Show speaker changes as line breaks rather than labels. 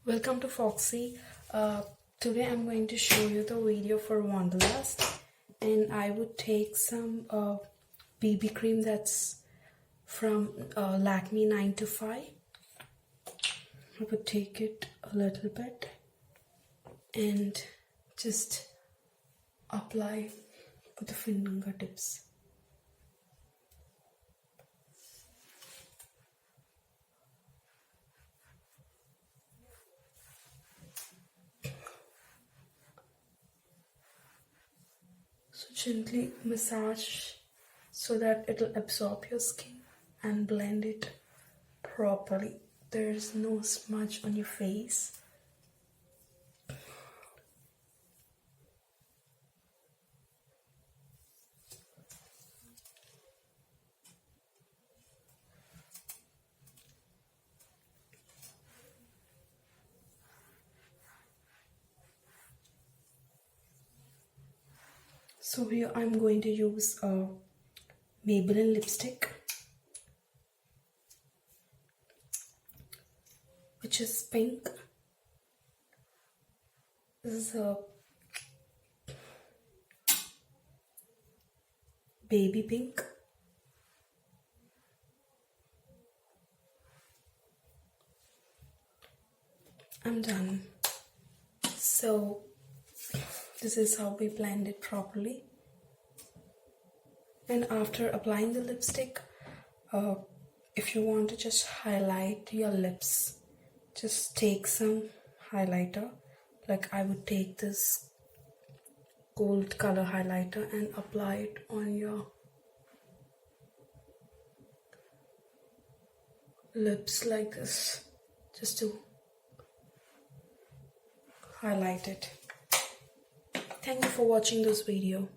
Welcome to Foxy. Today I'm going to show you the video for Wanderlust, and I would take some BB cream that's from Lakme 9 to 5. I would take it a little bit and just apply with the fingertips. So gently massage so that it'll absorb your skin and blend it properly. There's no smudge on your face. So here I'm going to use a Maybelline lipstick, which is pink. This is a baby pink. I'm done. So this is how we blend it properly. And after applying the lipstick, if you want to just highlight your lips, just take some highlighter. Like I would take this gold color highlighter and apply it on your lips like this, just to highlight it. Thank you for watching this video.